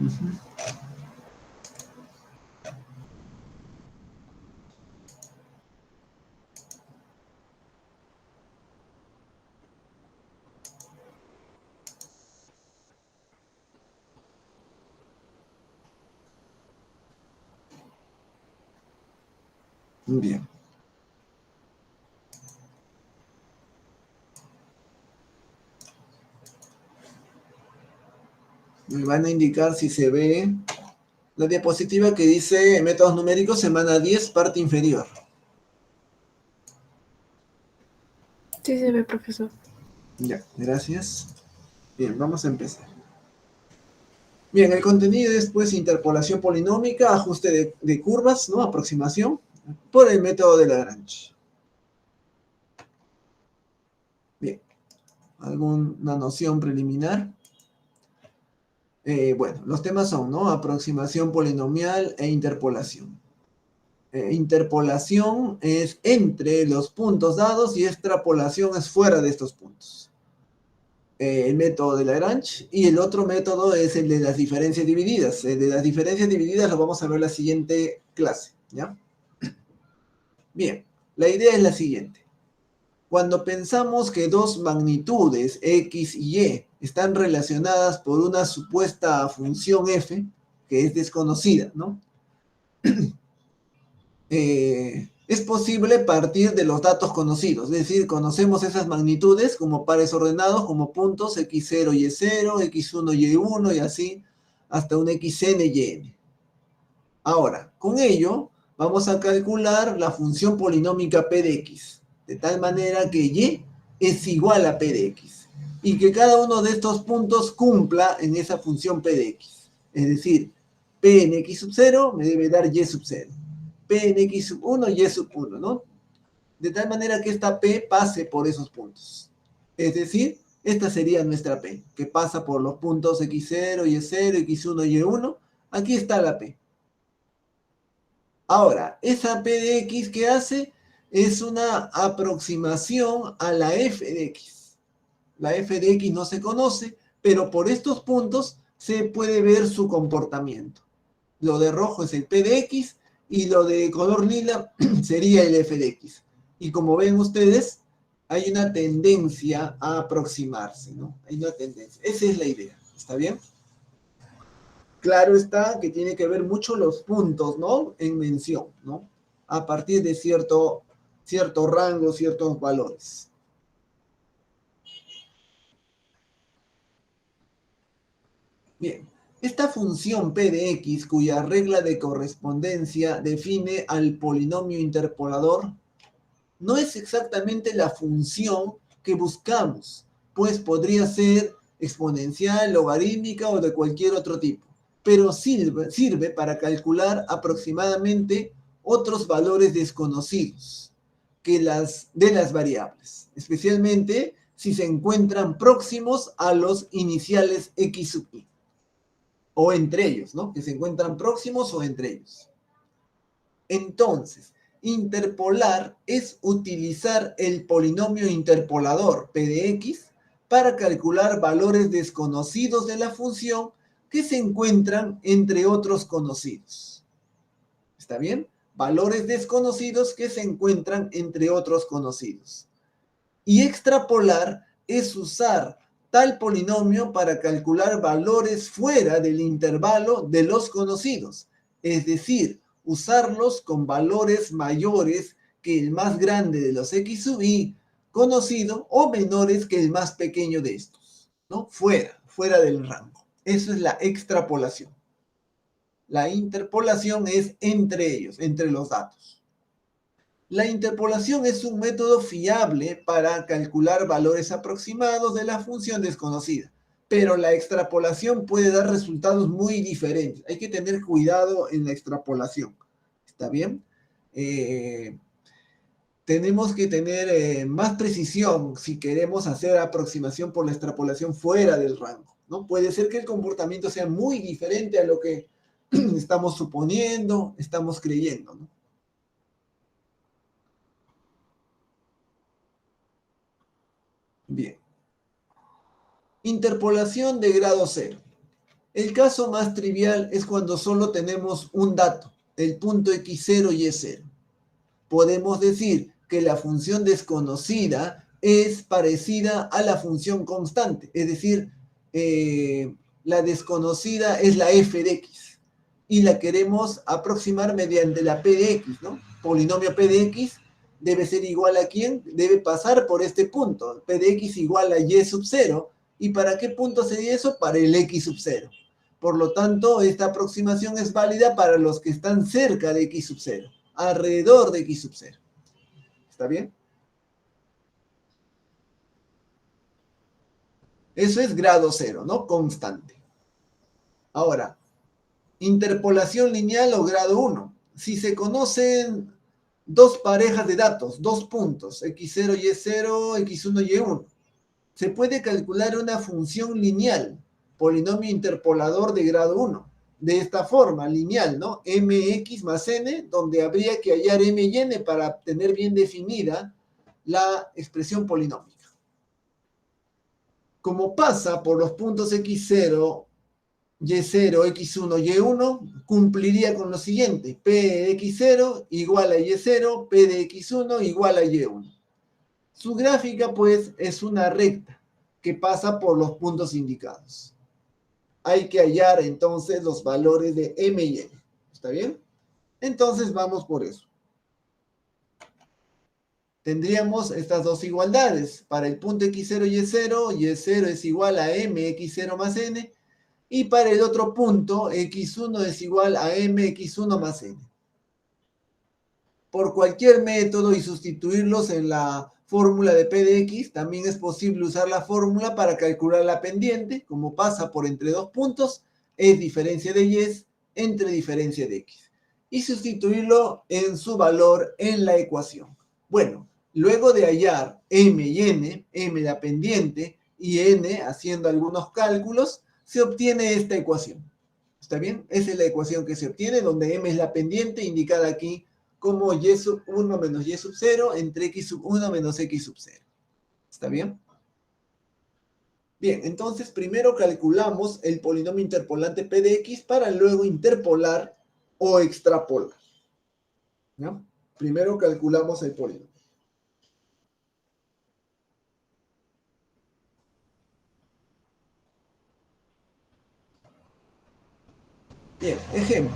Uh-huh. Bien. Me van a indicar si se ve la diapositiva que dice métodos numéricos, semana 10, parte inferior. Sí se ve, profesor. Ya, gracias. Bien, vamos a empezar. Bien, el contenido es pues interpolación polinómica, ajuste de curvas, ¿no? Aproximación por el método de Lagrange. Bien, ¿alguna noción preliminar? Bueno, los temas son, ¿no? Aproximación polinomial e interpolación. Interpolación es entre los puntos dados y extrapolación es fuera de estos puntos. El método de Lagrange, y el otro método es el de las diferencias divididas. El de las diferencias divididas lo vamos a ver en la siguiente clase, ¿ya? Bien, la idea es la siguiente. Cuando pensamos que dos magnitudes x y y están relacionadas por una supuesta función f, que es desconocida, ¿no? Es posible partir de los datos conocidos, es decir, conocemos esas magnitudes como pares ordenados, como puntos x0, y0, x1, y1 y así hasta un xn, yn. Ahora, con ello vamos a calcular la función polinómica p de x, de tal manera que y es igual a p de x y que cada uno de estos puntos cumpla en esa función p de x. Es decir, p en x sub 0 me debe dar y sub 0. P en x sub 1, y sub 1, ¿no? De tal manera que esta P pase por esos puntos. Es decir, esta sería nuestra P, que pasa por los puntos x0, y0, x1, y1. Aquí está la P. Ahora, esa P de x que hace es una aproximación a la F de x. La F de x no se conoce, pero por estos puntos se puede ver su comportamiento. Lo de rojo es el P de x y lo de color lila sería el f de x. Y como ven ustedes, hay una tendencia a aproximarse, ¿no? Hay una tendencia. Esa es la idea, ¿está bien? Claro está que tiene que ver mucho los puntos, ¿no? En mención, ¿no? A partir de cierto rango, ciertos valores. Bien, esta función p de x, cuya regla de correspondencia define al polinomio interpolador, no es exactamente la función que buscamos, pues podría ser exponencial, logarítmica o de cualquier otro tipo, pero sirve para calcular aproximadamente otros valores desconocidos de las variables, especialmente si se encuentran próximos a los iniciales x sub i, o entre ellos, ¿no? Que se encuentran próximos o entre ellos. Entonces, interpolar es utilizar el polinomio interpolador p de x para calcular valores desconocidos de la función que se encuentran entre otros conocidos. ¿Está bien? Valores desconocidos que se encuentran entre otros conocidos. Y extrapolar es usar tal polinomio para calcular valores fuera del intervalo de los conocidos, es decir, usarlos con valores mayores que el más grande de los x sub i conocido o menores que el más pequeño de estos, ¿no? Fuera del rango. Eso es la extrapolación. La interpolación es entre ellos, entre los datos. La interpolación es un método fiable para calcular valores aproximados de la función desconocida, pero la extrapolación puede dar resultados muy diferentes. Hay que tener cuidado en la extrapolación. ¿Está bien? Tenemos que tener más precisión si queremos hacer aproximación por la extrapolación fuera del rango, ¿no? Puede ser que el comportamiento sea muy diferente a lo que estamos suponiendo, estamos creyendo, ¿no? Bien. Interpolación de grado cero. El caso más trivial es cuando solo tenemos un dato, el punto x0 y y0. Podemos decir que la función desconocida es parecida a la función constante, es decir, la desconocida es la f de x y la queremos aproximar mediante la p de x, ¿no? Polinomio p de x debe ser igual a ¿quién? Debe pasar por este punto, p de x igual a y sub 0. ¿Y para qué punto sería eso? Para el x sub 0. Por lo tanto, esta aproximación es válida para los que están cerca de x sub 0, alrededor de x sub 0. ¿Está bien? Eso es grado 0, ¿no? Constante. Ahora, interpolación lineal o grado 1. Si se conocen dos parejas de datos, dos puntos, x0, y0, x1, y1, se puede calcular una función lineal, polinomio interpolador de grado 1. De esta forma, lineal, ¿no? mx más n, donde habría que hallar m y n para tener bien definida la expresión polinómica. Como pasa por los puntos x0, y0, x1, y1, cumpliría con lo siguiente. P de x0 igual a y0, P de x1 igual a y1. Su gráfica, pues, es una recta que pasa por los puntos indicados. Hay que hallar, entonces, los valores de m y n. ¿Está bien? Entonces, vamos por eso. Tendríamos estas dos igualdades. Para el punto x0 y y0 es igual a m x0 más n. Y para el otro punto, x1 es igual a mx1 más n. Por cualquier método y sustituirlos en la fórmula de p de x, también es posible usar la fórmula para calcular la pendiente, como pasa por entre dos puntos, es diferencia de y entre diferencia de x. Y sustituirlo en su valor en la ecuación. Bueno, luego de hallar m y n, m la pendiente y n haciendo algunos cálculos, se obtiene esta ecuación. ¿Está bien? Esa es la ecuación que se obtiene, donde m es la pendiente, indicada aquí como y sub 1 menos y sub 0 entre x sub 1 menos x sub 0. ¿Está bien? Bien, entonces primero calculamos el polinomio interpolante p de x para luego interpolar o extrapolar. ¿No? Primero calculamos el polinomio. Bien, ejemplo.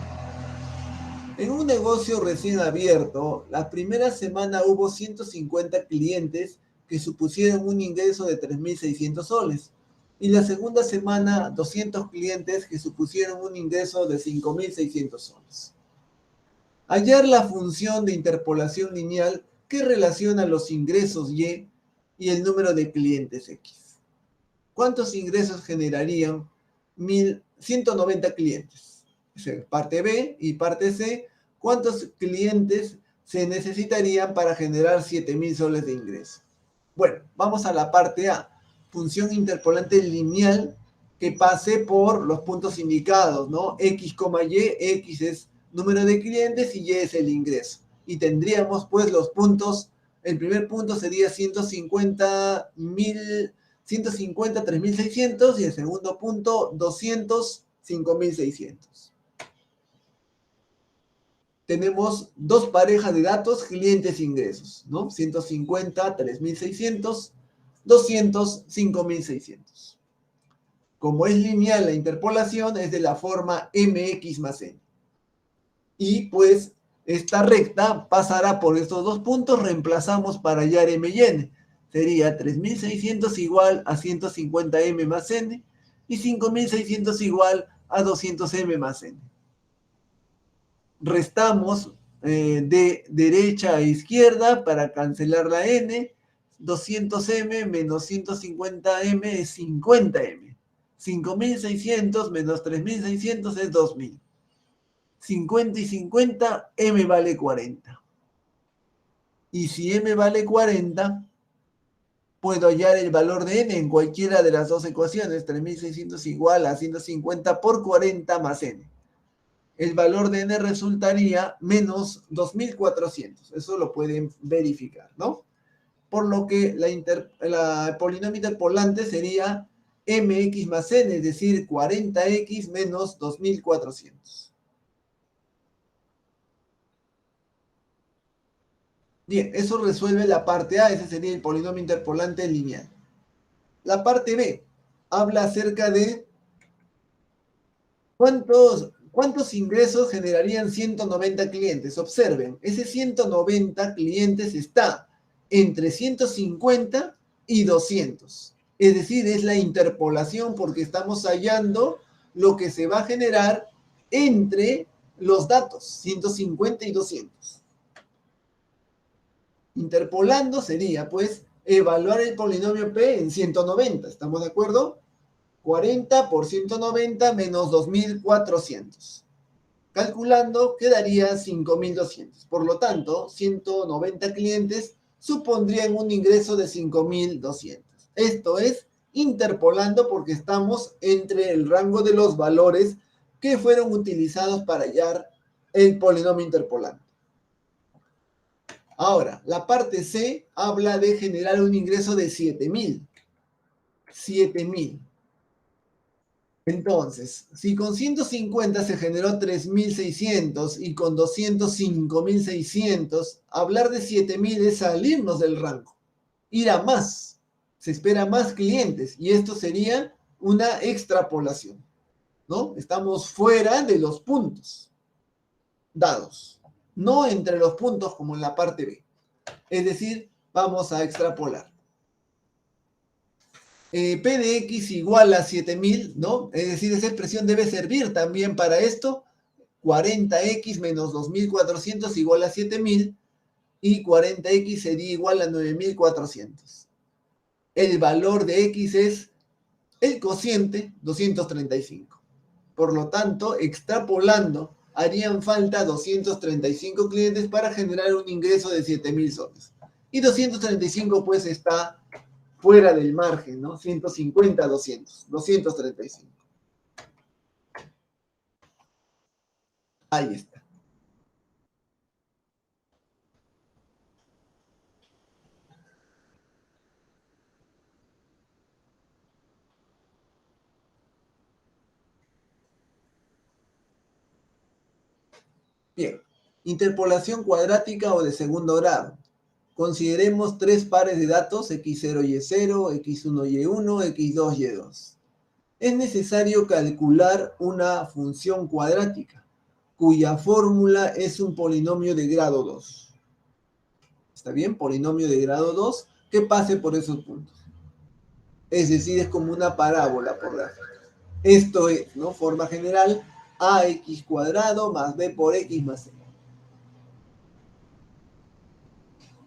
En un negocio recién abierto, la primera semana hubo 150 clientes que supusieron un ingreso de 3.600 soles. Y la segunda semana, 200 clientes que supusieron un ingreso de 5.600 soles. Hallar la función de interpolación lineal que relaciona los ingresos y el número de clientes x. ¿Cuántos ingresos generarían 190 clientes? Parte B y parte C, ¿cuántos clientes se necesitarían para generar 7.000 soles de ingreso? Bueno, vamos a la parte A. Función interpolante lineal que pase por los puntos indicados, ¿no? X, y, X es número de clientes y Y es el ingreso. Y tendríamos, pues, los puntos, el primer punto sería 150, 3.600 y el segundo punto, 200, 5.600. Tenemos dos parejas de datos, clientes e ingresos, ¿no? 150, 3.600, 200, 5.600. Como es lineal la interpolación, es de la forma mx más n. Y pues esta recta pasará por estos dos puntos, reemplazamos para hallar m y n. Sería 3.600 igual a 150m más n y 5.600 igual a 200m más n. Restamos de derecha a izquierda para cancelar la n. 200m menos 150m es 50m. 5.600 menos 3.600 es 2.000. 50 y 50, m vale 40. Y si m vale 40, puedo hallar el valor de n en cualquiera de las dos ecuaciones. 3.600 igual a 150 por 40 más n. El valor de n resultaría menos 2.400. Eso lo pueden verificar, ¿no? Por lo que la polinomio interpolante sería mx más n, es decir, 40x menos 2400. Bien, eso resuelve la parte A, ese sería el polinomio interpolante lineal. La parte B habla acerca de cuántos ingresos generarían 190 clientes. Observen, ese 190 clientes está entre 150 y 200. Es decir, es la interpolación porque estamos hallando lo que se va a generar entre los datos, 150 y 200. Interpolando sería, pues, evaluar el polinomio P en 190. ¿Estamos de acuerdo? 40 por 190 menos 2400. Calculando, quedaría 5200. Por lo tanto, 190 clientes supondrían un ingreso de 5200. Esto es interpolando porque estamos entre el rango de los valores que fueron utilizados para hallar el polinomio interpolante. Ahora, la parte C habla de generar un ingreso de 7000. 7000. Entonces, si con 150 se generó 3600 y con 200 5600, hablar de 7000 es salirnos del rango, ir a más. Se espera más clientes y esto sería una extrapolación, ¿no? Estamos fuera de los puntos dados, no entre los puntos como en la parte B. Es decir, vamos a extrapolar. P de X igual a 7000, ¿no? Es decir, esa expresión debe servir también para esto. 40X menos 2400 igual a 7000 y 40X sería igual a 9400. El valor de X es el cociente 235. Por lo tanto, extrapolando, harían falta 235 clientes para generar un ingreso de 7000 soles. Y 235 pues está fuera del margen, ¿no? 150, 200, 235. Ahí está. Bien. Interpolación cuadrática o de segundo grado. Consideremos tres pares de datos, x0, y0, x1, y1, x2, y2. Es necesario calcular una función cuadrática, cuya fórmula es un polinomio de grado 2. ¿Está bien? Polinomio de grado 2 que pase por esos puntos. Es decir, es como una parábola por gráfico. Esto es, ¿no? Forma general, ax cuadrado más b por x más c.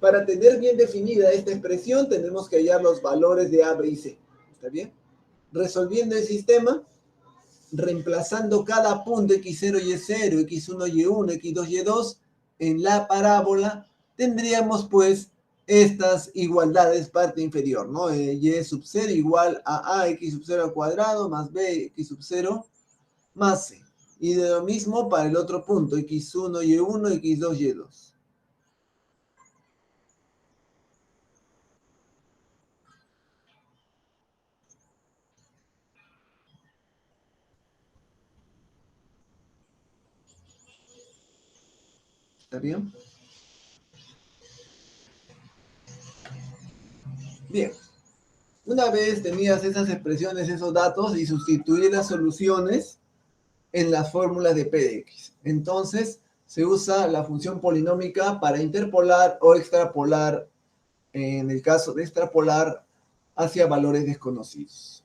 Para tener bien definida esta expresión, tenemos que hallar los valores de a, b y c. ¿Está bien? Resolviendo el sistema, reemplazando cada punto x0, y0, x1, y1, x2, y2 en la parábola, tendríamos pues estas igualdades parte inferior, ¿no? Y sub 0 igual a x sub 0 al cuadrado más b x sub 0 más c. Y de lo mismo para el otro punto, x1, y1, x2, y2. ¿Está bien? Bien. Una vez tenías esas expresiones, esos datos y sustituir las soluciones en las fórmulas de P de X. Entonces, se usa la función polinómica para interpolar o extrapolar, en el caso de extrapolar, hacia valores desconocidos.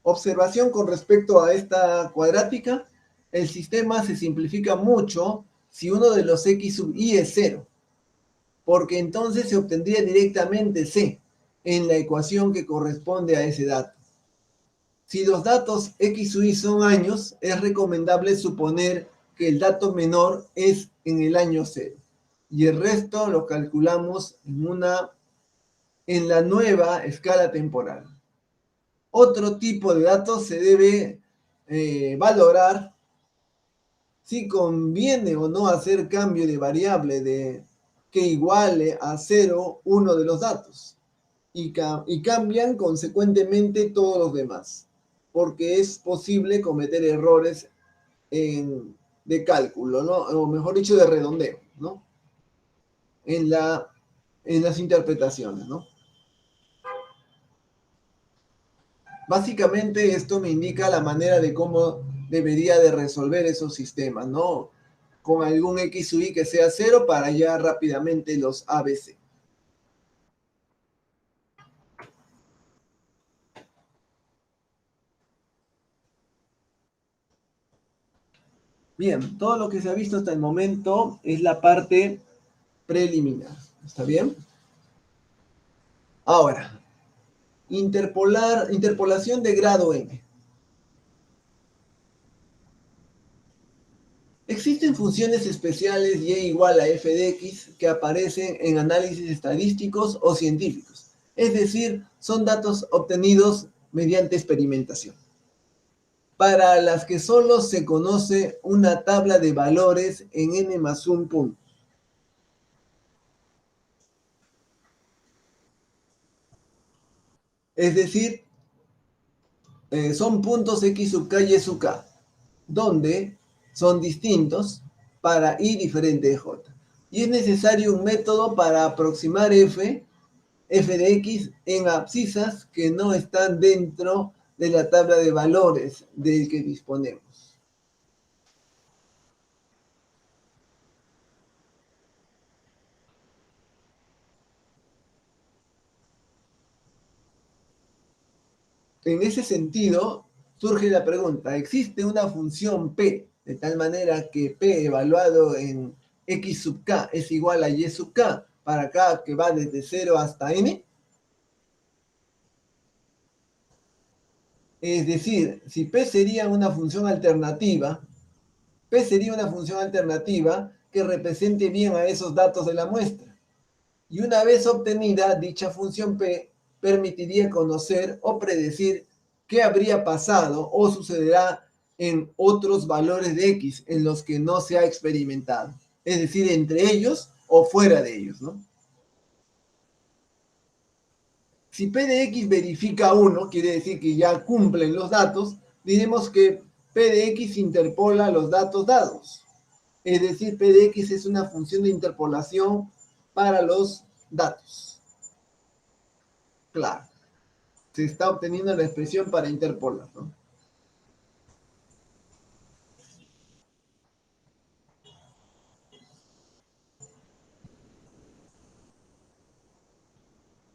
Observación con respecto a esta cuadrática, el sistema se simplifica mucho si uno de los x sub i es 0, porque entonces se obtendría directamente c en la ecuación que corresponde a ese dato. Si los datos x sub i son años, es recomendable suponer que el dato menor es en el año 0 y el resto lo calculamos en la nueva escala temporal. Otro tipo de datos se debe valorar si conviene o no hacer cambio de variable que iguale a 0 uno de los datos. y cambian consecuentemente todos los demás, porque es posible cometer errores de cálculo, ¿no? O mejor dicho, de redondeo, ¿no? En las interpretaciones, ¿no? Básicamente esto me indica la manera de cómo debería de resolver esos sistemas, ¿no? Con algún X sub i que sea cero para hallar rápidamente los ABC. Bien, todo lo que se ha visto hasta el momento es la parte preliminar. ¿Está bien? Ahora, interpolación de grado n. Existen funciones especiales y igual a f de x que aparecen en análisis estadísticos o científicos. Es decir, son datos obtenidos mediante experimentación, para las que solo se conoce una tabla de valores en n más 1 punto. Es decir, son puntos x sub k y sub k, donde son distintos para i diferente de j. Y es necesario un método para aproximar f de x en abscisas que no están dentro de la tabla de valores del que disponemos. En ese sentido, surge la pregunta, ¿existe una función p de tal manera que p evaluado en x sub k es igual a y sub k para k que va desde 0 hasta n? Es decir, si p sería una función alternativa, p sería una función alternativa que represente bien a esos datos de la muestra. Y una vez obtenida, dicha función p permitiría conocer o predecir qué habría pasado o sucederá en otros valores de x en los que no se ha experimentado. Es decir, entre ellos o fuera de ellos, ¿no? Si p de x verifica 1, quiere decir que ya cumplen los datos, diremos que p de x interpola los datos dados. Es decir, p de x es una función de interpolación para los datos. Claro, se está obteniendo la expresión para interpolar, ¿no?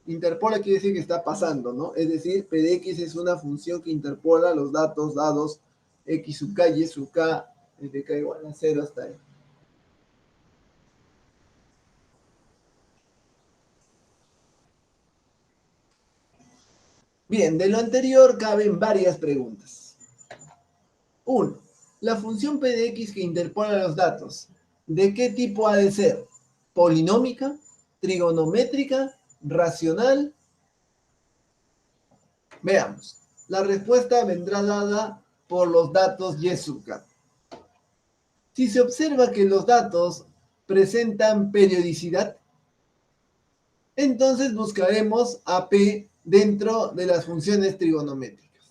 Interpola quiere decir que está pasando, ¿no? Es decir, p de x es una función que interpola los datos dados x sub k, y sub k, desde k igual a 0 hasta n. Bien, de lo anterior caben varias preguntas. 1. La función p de x que interpola los datos, ¿de qué tipo ha de ser? ¿Polinómica? ¿Trigonométrica? ¿Racional? Veamos. La respuesta vendrá dada por los datos y sub k. Si se observa que los datos presentan periodicidad, entonces buscaremos a p dentro de las funciones trigonométricas.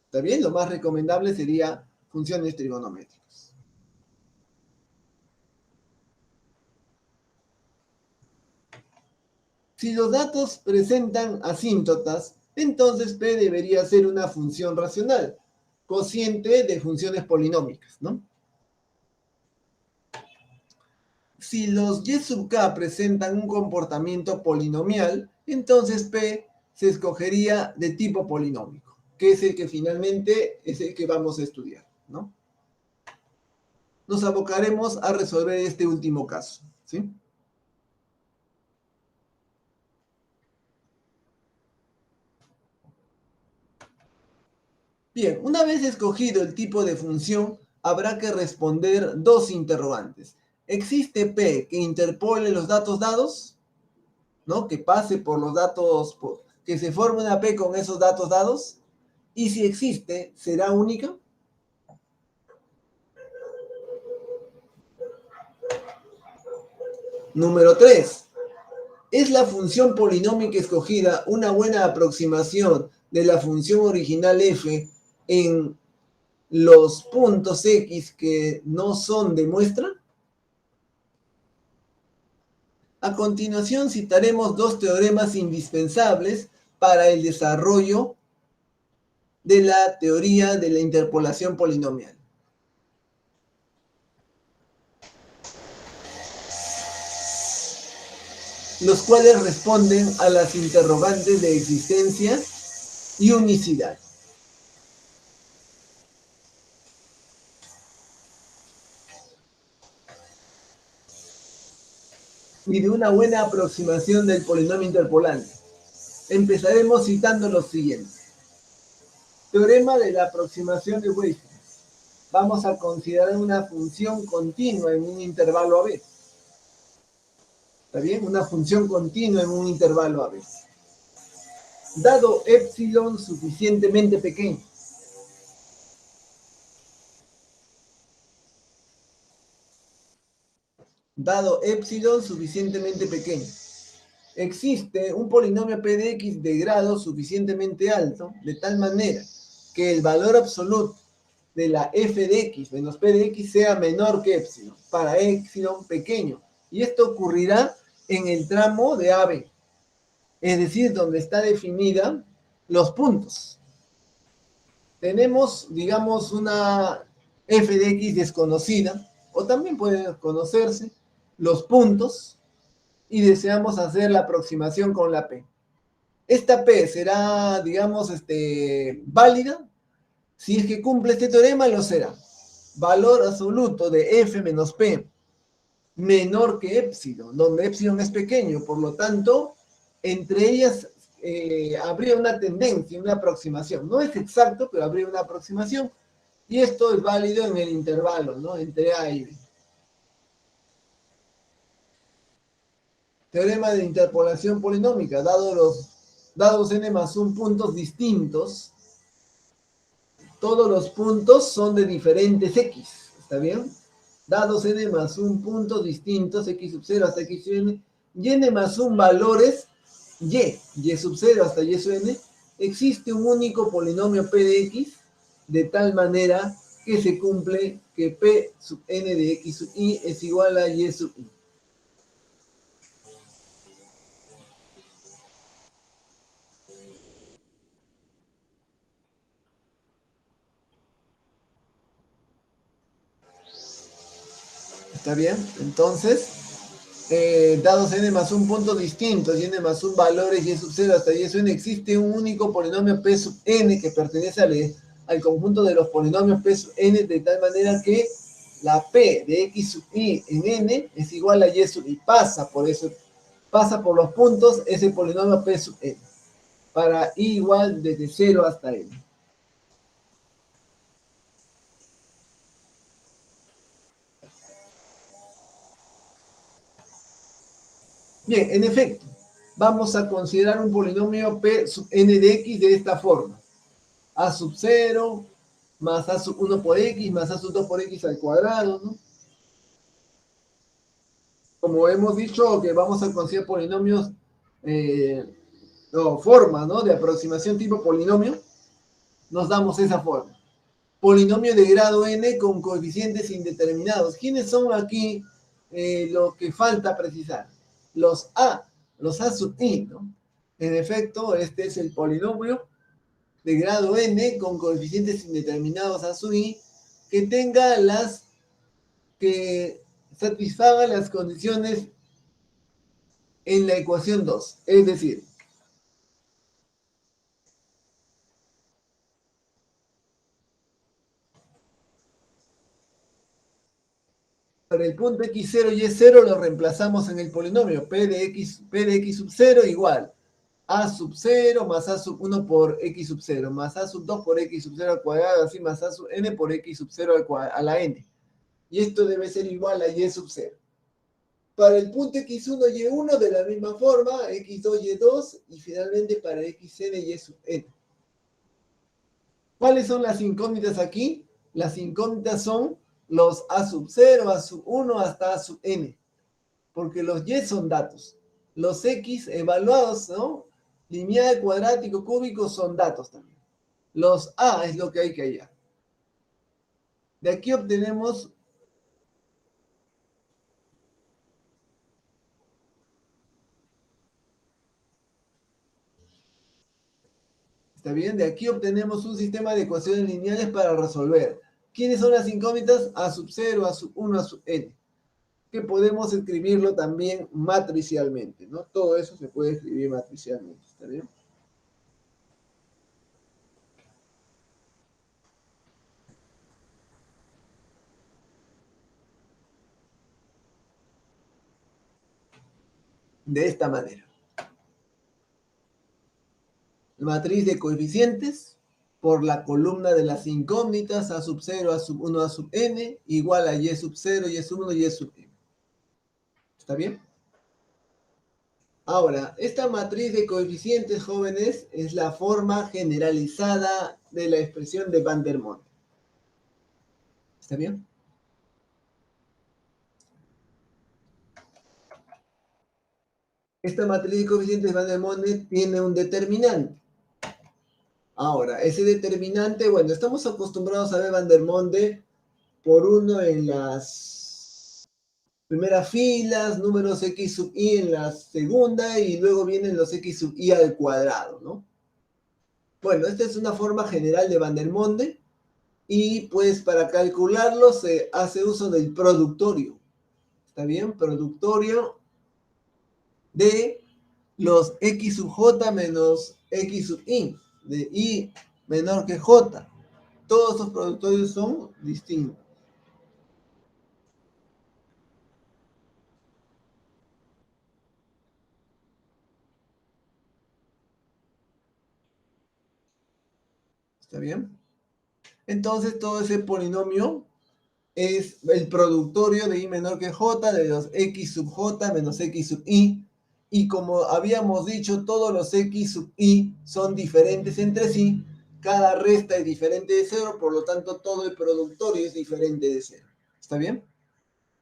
¿Está bien? Lo más recomendable sería funciones trigonométricas. Si los datos presentan asíntotas, entonces p debería ser una función racional, cociente de funciones polinómicas, ¿no? Si los y sub k presentan un comportamiento polinomial, entonces p se escogería de tipo polinómico, que es el que finalmente es el que vamos a estudiar, ¿no? Nos abocaremos a resolver este último caso, ¿sí? Bien, una vez escogido el tipo de función, habrá que responder dos interrogantes. ¿Existe P que interpole los datos dados? ¿No? Que pase por los datos, que se forme una P con esos datos dados. Y si existe, ¿será única? Número 3. ¿Es la función polinómica escogida una buena aproximación de la función original f en los puntos x que no son de muestra? A continuación citaremos dos teoremas indispensables para el desarrollo de la teoría de la interpolación polinomial. Los cuales responden a las interrogantes de existencia y unicidad. Y de una buena aproximación del polinomio interpolante. Empezaremos citando los siguientes. Teorema de la aproximación de Weismann. Vamos a considerar una función continua en un intervalo AB. ¿Está bien? Una función continua en un intervalo AB. Dado epsilon suficientemente pequeño. Dado epsilon suficientemente pequeño. Existe un polinomio p de x de grado suficientemente alto, de tal manera que el valor absoluto de la f de x menos p de x sea menor que epsilon, para epsilon pequeño. Y esto ocurrirá en el tramo de AB, es decir, donde está definida los puntos. Tenemos, digamos, una f de x desconocida, o también pueden conocerse los puntos, y deseamos hacer la aproximación con la P. Esta P será, digamos, válida. Si es que cumple este teorema, lo será. Valor absoluto de F menos P menor que epsilon, donde epsilon es pequeño. Por lo tanto, entre ellas habría una tendencia, una aproximación. No es exacto, pero habría una aproximación. Y esto es válido en el intervalo, ¿no? Entre A y B. Teorema de interpolación polinómica, dados n más 1 puntos distintos, todos los puntos son de diferentes x, ¿está bien? Dados n más 1 puntos distintos, x sub 0 hasta x sub n, y n más 1 valores y sub 0 hasta y sub n, existe un único polinomio p de x, de tal manera que se cumple que p sub n de x sub i es igual a y sub i. ¿Está bien? Entonces, dados n más 1 puntos distintos y n más 1 valores y sub 0 hasta y sub n, existe un único polinomio p sub n que pertenece al conjunto de los polinomios p sub n, de tal manera que la p de x sub i en n es igual a y sub i. Pasa por los puntos ese polinomio p sub n, para i igual desde 0 hasta n. Bien, en efecto, vamos a considerar un polinomio p sub n de x de esta forma. A sub 0 más a sub 1 por x más a sub 2 por x al cuadrado, ¿no? Como hemos dicho que vamos a considerar polinomios, forma, ¿no? De aproximación tipo polinomio, nos damos esa forma. Polinomio de grado n con coeficientes indeterminados. ¿Quiénes son aquí lo que falta precisar? Los a sub i, ¿no? En efecto, este es el polinomio de grado n con coeficientes indeterminados a sub i que que satisfaga las condiciones en la ecuación 2. Es decir, para el punto x0 y y0 lo reemplazamos en el polinomio p de x sub 0 igual a sub 0 más a sub 1 por x sub 0 más a sub 2 por x sub 0 al cuadrado, así más a sub n por x sub 0 a la n. Y esto debe ser igual a y sub 0. Para el punto x1, y1 de la misma forma, x2, y2, y finalmente para xn, y sub n. ¿Cuáles son las incógnitas aquí? Las incógnitas son los a sub 0, a sub 1 hasta a sub n, porque los y son datos. Los X evaluados, ¿no? Lineal, cuadrático, cúbico son datos también. Los A es lo que hay que hallar. De aquí obtenemos ¿está bien? De aquí obtenemos un sistema de ecuaciones lineales para resolver. ¿Quiénes son las incógnitas? A sub 0, A sub 1, A sub n. Que podemos escribirlo también matricialmente, ¿no? Todo eso se puede escribir matricialmente, ¿está bien? De esta manera. Matriz de coeficientes por la columna de las incógnitas A sub 0, A sub 1, A sub n, igual a Y sub 0, Y sub 1, Y sub n. ¿Está bien? Ahora, esta matriz de coeficientes, jóvenes, es la forma generalizada de la expresión de Van der Monde. ¿Está bien? Esta matriz de coeficientes de Van der Monde tiene un determinante. Ahora, ese determinante, bueno, estamos acostumbrados a ver Van der Monde por uno en las primeras filas, números x sub i en la segunda, y luego vienen los x sub i al cuadrado, ¿no? Bueno, esta es una forma general de Van der Monde, y pues para calcularlo se hace uso del productorio. ¿Está bien? Productorio de los x sub j menos x sub i, de i menor que j. Todos estos productorios son distintos. ¿Está bien? Entonces todo ese polinomio es el productorio de i menor que j de los x sub j menos x sub i. Y como habíamos dicho, todos los x sub i son diferentes entre sí. Cada resta es diferente de cero, por lo tanto todo el productorio es diferente de cero. ¿Está bien?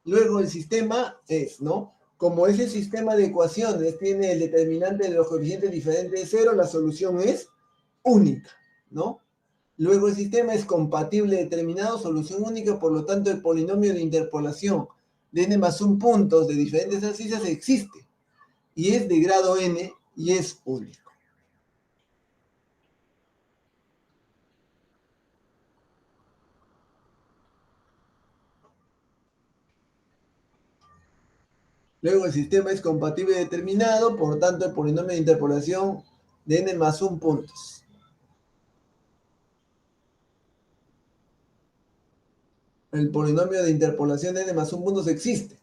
Luego el sistema es, ¿no? Como ese sistema de ecuaciones tiene el determinante de los coeficientes diferentes de cero, la solución es única, ¿no? Luego el sistema es compatible determinado, solución única, por lo tanto el polinomio de interpolación de n más 1 puntos de diferentes abscisas existe y es de grado n y es único. Luego el sistema es compatible determinado, por lo tanto el polinomio de interpolación de n más 1 puntos. El polinomio de interpolación de n más 1 puntos existe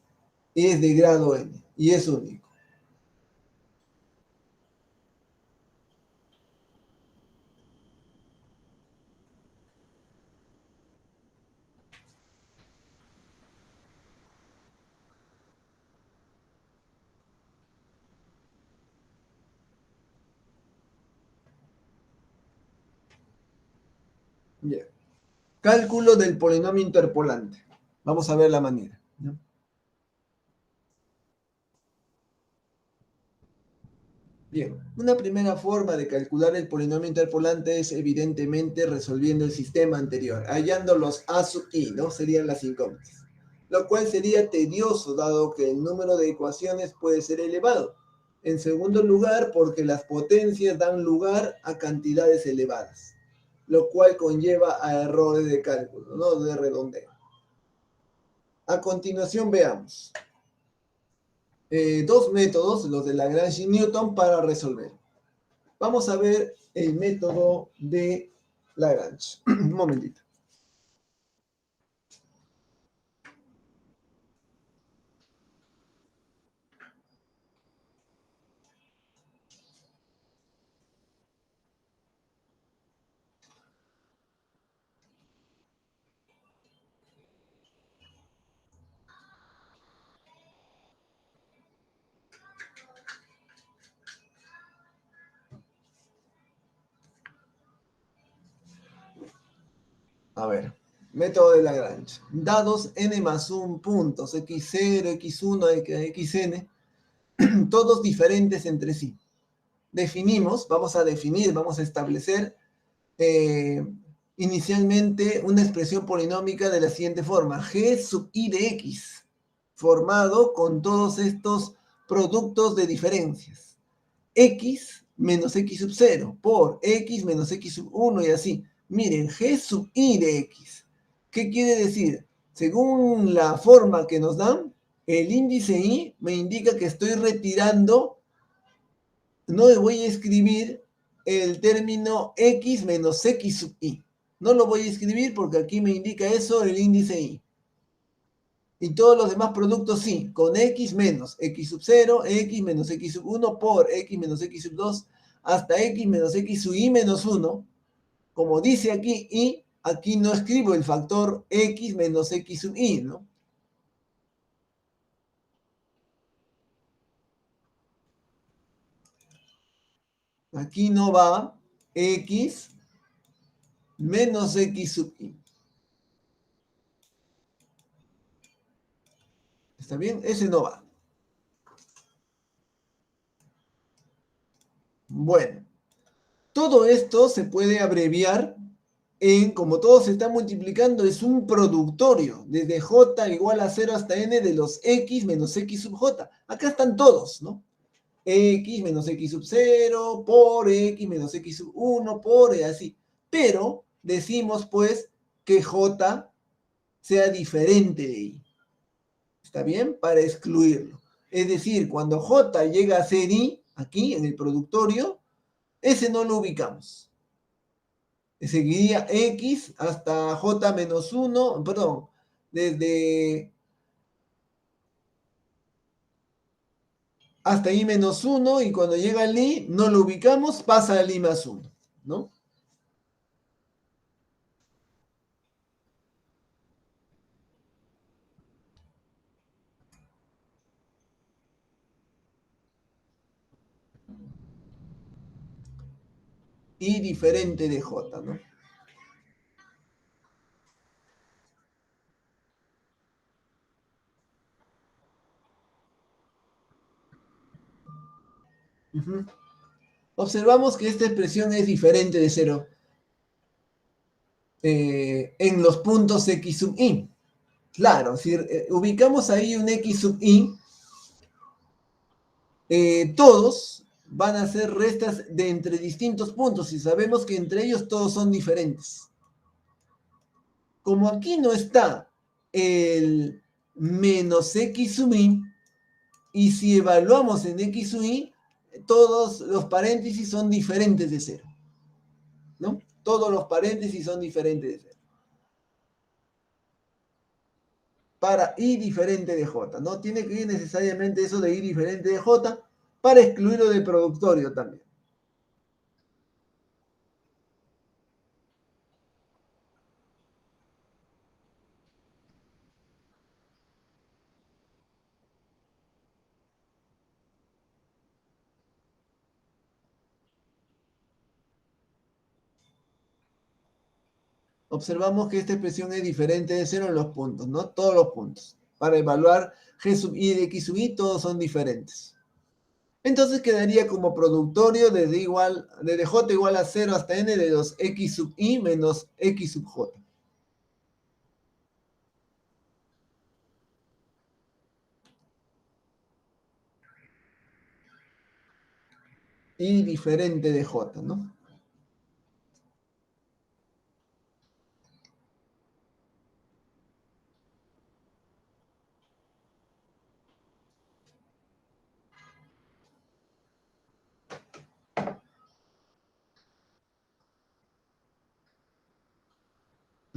y es de grado n y es único. Bien. Cálculo del polinomio interpolante. Vamos a ver la manera, ¿no? Bien, una primera forma de calcular el polinomio interpolante es evidentemente resolviendo el sistema anterior, hallando los a sub i, ¿no? Serían las incógnitas. Lo cual sería tedioso dado que el número de ecuaciones puede ser elevado. En segundo lugar, porque las potencias dan lugar a cantidades elevadas, lo cual conlleva a errores de cálculo, ¿no? De redondeo. A continuación veamos dos métodos, los de Lagrange y Newton, para resolver. Vamos a ver el método de Lagrange. Un momentito. A ver, método de Lagrange. Dados n más 1 puntos, x0, x1, xn, todos diferentes entre sí. Definimos, vamos a establecer inicialmente una expresión polinómica de la siguiente forma: g sub i de x, formado con todos estos productos de diferencias. X menos x sub 0 por x menos x sub 1 y así. Miren, g sub i de x. ¿Qué quiere decir? Según la forma que nos dan, el índice i me indica que estoy retirando, no voy a escribir el término x menos x sub i. No lo voy a escribir porque aquí me indica eso el índice i. Y todos los demás productos sí, con x menos x sub 0, x menos x sub 1 por x menos x sub 2 hasta x menos x sub i menos 1. Como dice aquí i, aquí no escribo el factor x menos x sub i, ¿no? Aquí no va x menos x sub i. ¿Está bien? Ese no va. Bueno, todo esto se puede abreviar en, como todo se está multiplicando, es un productorio, desde j igual a 0 hasta n de los x menos x sub j. Acá están todos, ¿no? X menos x sub 0 por x menos x sub 1 por y así. Pero decimos pues que j sea diferente de i. ¿Está bien? Para excluirlo. Es decir, cuando j llega a ser i, aquí en el productorio, ese no lo ubicamos. Seguiría x hasta j menos 1, perdón, desde hasta i menos 1, y cuando llega al i no lo ubicamos, pasa al i más 1, ¿no? I diferente de j, ¿no? Uh-huh. Observamos que esta expresión es diferente de 0 en los puntos x sub i. Claro, si ubicamos ahí un x sub i, todos van a ser restas de entre distintos puntos y sabemos que entre ellos todos son diferentes. Como aquí no está el menos x sub i, y si evaluamos en x sub i, todos los paréntesis son diferentes de 0, ¿no? Todos los paréntesis son diferentes de 0. Para i diferente de j, ¿no? Tiene que ir necesariamente eso de i diferente de j para excluirlo del productorio también. Observamos que esta expresión es diferente de 0 en los puntos, ¿no? Todos los puntos. Para evaluar g sub i de x sub i, todos son diferentes. Entonces quedaría como productorio desde j igual a 0 hasta n de los x sub i menos x sub j. I diferente de j, ¿no?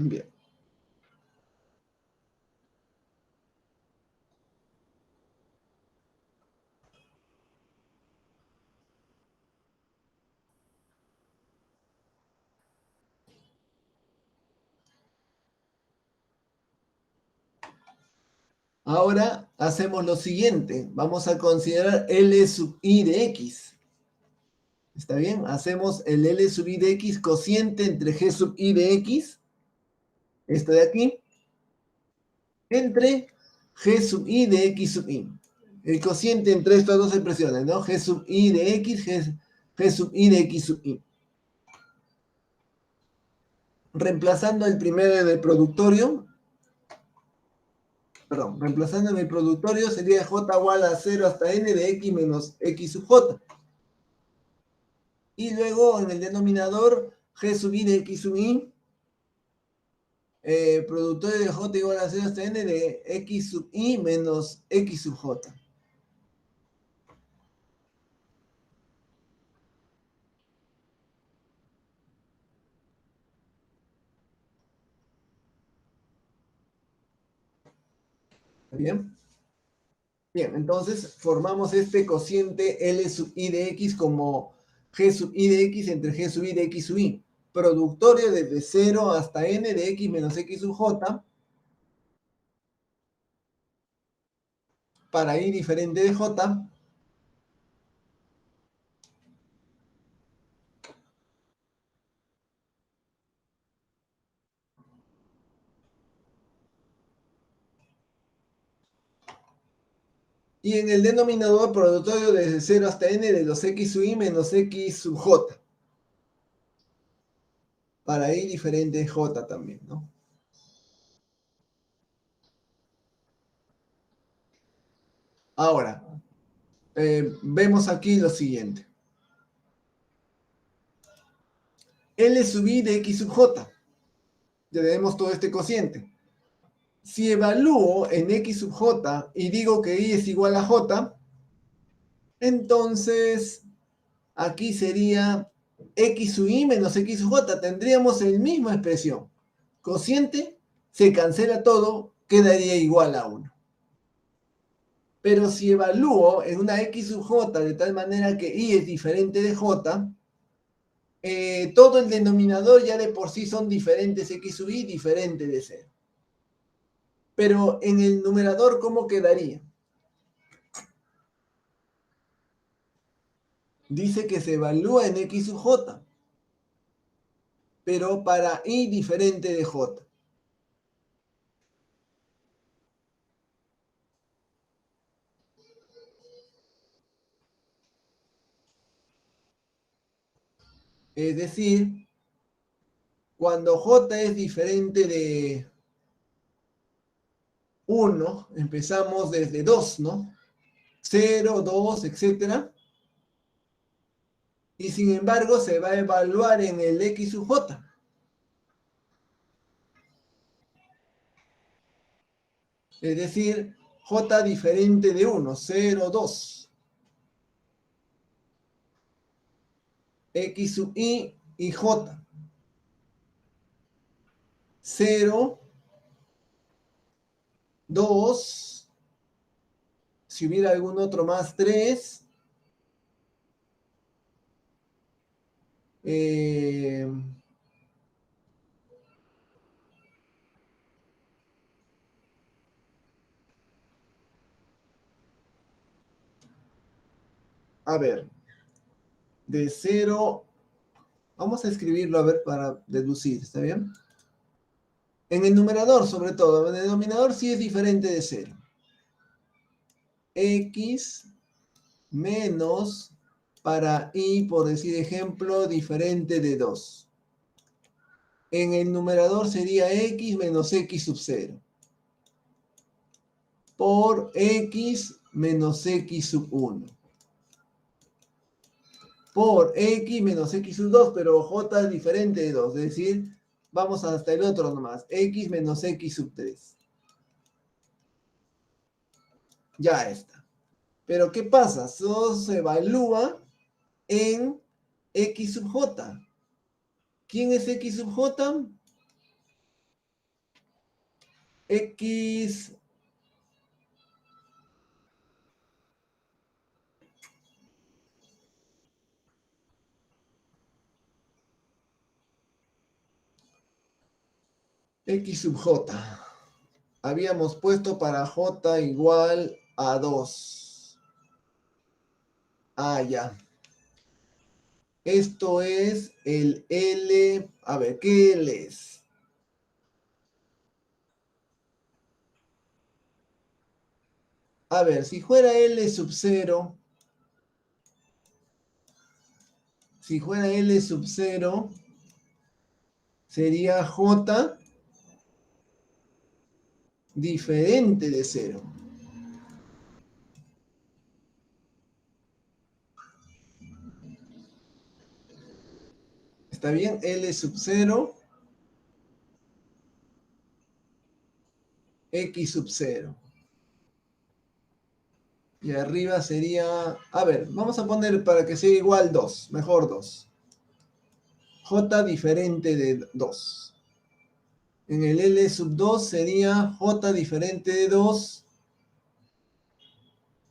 Bien. Ahora hacemos lo siguiente. Vamos a considerar L sub i de x. ¿Está bien? Hacemos el L sub i de x cociente entre g sub i de x, esto de aquí, entre g sub i de x sub i. el cociente entre estas dos expresiones, ¿no? G sub i de x, G sub i de x sub i. Reemplazando el primero del productorio, perdón, reemplazando en el productorio sería j igual a 0 hasta n de x menos x sub j. Y luego en el denominador, g sub i de x sub i, productorio de j igual a 0 hasta n de x sub i menos x sub j. ¿Bien? Bien, entonces formamos este cociente L sub i de x como g sub i de x entre g sub i de x sub i. Productorio desde 0 hasta n de x menos x sub j para i diferente de j. Y en el denominador productorio desde 0 hasta n de los x sub i menos x sub j. Para i diferente de j también, ¿no? Ahora, vemos aquí lo siguiente. L sub i de x sub j. Ya tenemos todo este cociente. Si evalúo en x sub j y digo que i es igual a j, entonces aquí sería x sub i menos x sub j. Tendríamos la misma expresión. Cociente, se cancela todo, quedaría igual a 1. Pero si evalúo en una x sub j de tal manera que i es diferente de j, todo el denominador ya de por sí son diferentes x sub i, diferente de 0. Pero en el numerador, ¿cómo quedaría? Dice que se evalúa en x sub j, pero para i diferente de j. Es decir, cuando j es diferente de 1, empezamos desde 2, ¿no? 0, 2, etcétera. Y sin embargo se va a evaluar en el x sub j. Es decir, j diferente de 1, 0, 2. X sub i y j. 0, 2. Si hubiera algún otro más, 3. A ver, de 0, vamos a escribirlo a ver para deducir, ¿está bien? En el numerador, sobre todo, en el denominador sí es diferente de 0. X menos, para i, por decir ejemplo, diferente de 2. En el numerador sería x menos x sub 0. Por x menos x sub 1. Por x menos x sub 2, pero j es diferente de 2. Es decir, vamos hasta el otro nomás. X menos x sub 3. Ya está. Pero ¿qué pasa? Eso se evalúa en x sub j. ¿Quién es x sub j? X sub j. Habíamos puesto para j igual a 2. Ah, ya. Esto es el L. A ver, ¿qué L es? A ver, si fuera L sub 0, si fuera L sub 0, sería J diferente de 0. ¿Está bien? L sub 0, X sub 0. Y arriba sería... A ver, vamos a poner para que sea igual 2. Mejor 2. J diferente de 2. En el L sub 2 sería J diferente de 2.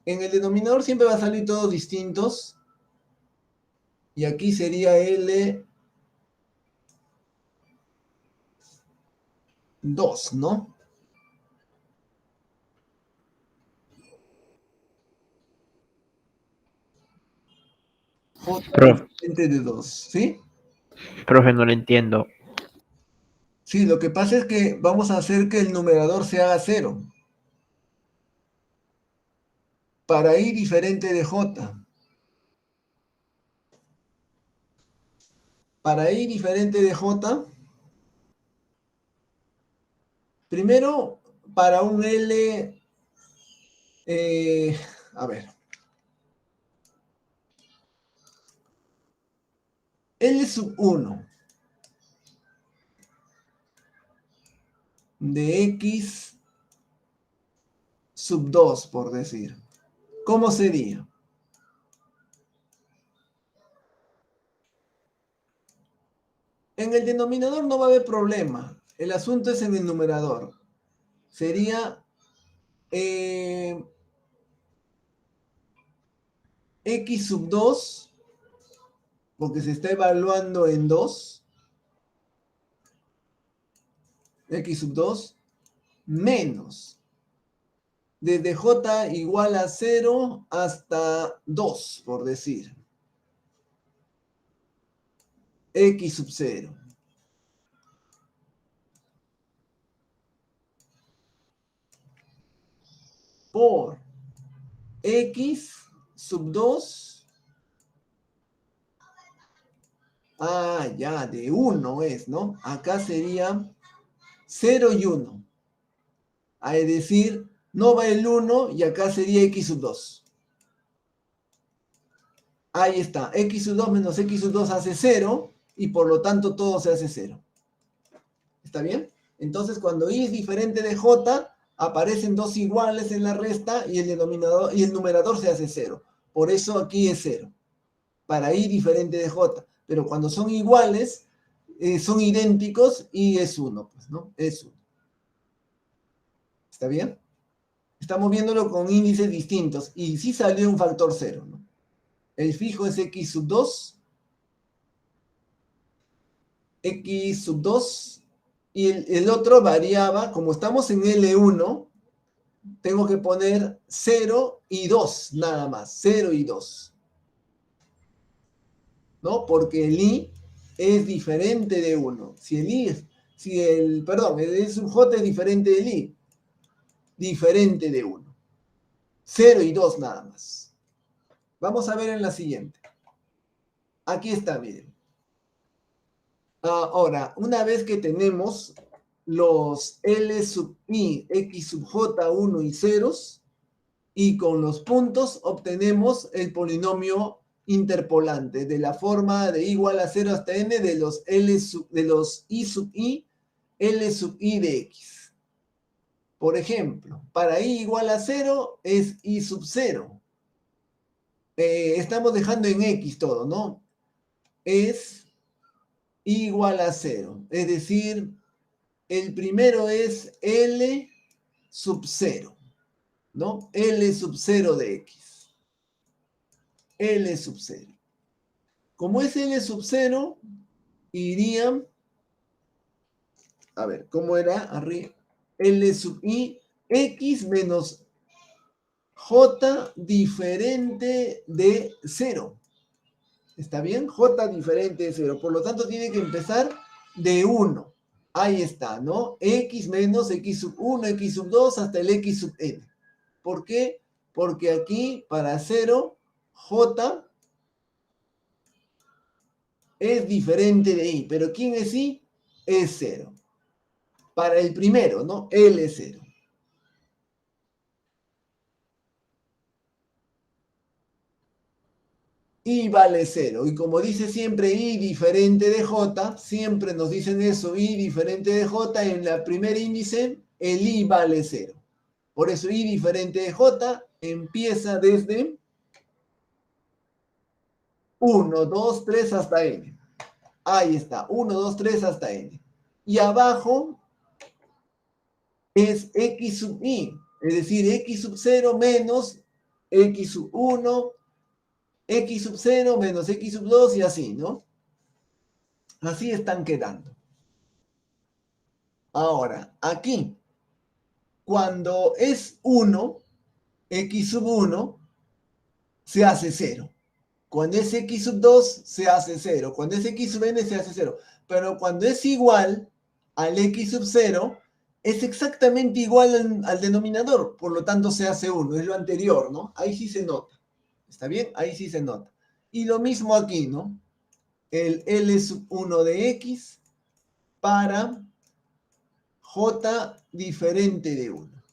En el denominador siempre va a salir todos distintos. Y aquí sería L 2, ¿no? J Profe, diferente de 2, ¿sí? profe, no lo entiendo. Sí, lo que pasa es que vamos a hacer que el numerador se haga 0. Para I diferente de J. Para I diferente de J, primero para un L, a ver, L sub 1 de X sub 2, por decir. ¿Cómo sería? En el denominador no va a haber problema. El asunto es en el numerador. Sería X sub 2, porque se está evaluando en 2. X sub 2 menos. Desde J igual a 0 hasta 2, por decir. X sub 0. Por X sub 2. Ah, ya, de 1 es, ¿no? Acá sería 0 y 1. Es decir, no va el 1 y acá sería X sub 2. Ahí está. X sub 2 menos X sub 2 hace 0 y por lo tanto todo se hace 0. ¿Está bien? Entonces, cuando I es diferente de J, aparecen dos iguales en la resta y el denominador y el numerador se hace 0. Por eso aquí es 0. Para I diferente de J. Pero cuando son iguales, son idénticos y es 1, pues, ¿no? Es 1. ¿Está bien? Estamos viéndolo con índices distintos y sí salió un factor 0, ¿no? El fijo es X sub 2, X sub 2, y el otro variaba, como estamos en L1, tengo que poner 0 y 2, nada más, 0 y 2. ¿No? Porque el I es diferente de 1. El sub J es diferente del I, diferente de 1. 0 y 2 nada más. Vamos a ver en la siguiente. Aquí está, miren. Ahora, una vez que tenemos los L sub I, X sub J, 1 y ceros, y con los puntos obtenemos el polinomio interpolante de la forma de igual a 0 hasta n de los I sub I, L sub I de X. Por ejemplo, para I igual a 0 es I sub 0. Estamos dejando en X todo, ¿no? Es igual a 0. Es decir, el primero es L sub 0, ¿no? L sub 0 de X. L sub 0. Como es L sub 0, irían, a ver, ¿cómo era? Arriba. L sub I, X menos J diferente de 0. ¿Está bien? J diferente de 0. Por lo tanto, tiene que empezar de 1. Ahí está, ¿no? X menos X sub 1, X sub 2 hasta el X sub n. ¿Por qué? Porque aquí, para 0, J es diferente de I. ¿Pero quién es I? Es 0. Para el primero, ¿no? L es 0. I vale 0. Y como dice siempre I diferente de J, siempre nos dicen eso, I diferente de J, en la primer índice, el I vale 0. Por eso I diferente de J empieza desde 1, 2, 3 hasta N. Ahí está, 1, 2, 3 hasta N. Y abajo es X sub I, es decir, X sub 0 menos X sub 1, X sub 0 menos X sub 2 y así, ¿no? Así están quedando. Ahora, aquí, cuando es 1, X sub 1, se hace 0. Cuando es X sub 2, se hace 0. Cuando es X sub N, se hace 0. Pero cuando es igual al X sub 0, es exactamente igual al denominador. Por lo tanto, se hace 1. Es lo anterior, ¿no? Ahí sí se nota. ¿Está bien? Ahí sí se nota. Y lo mismo aquí, ¿no? El L sub 1 de X para J diferente de 1.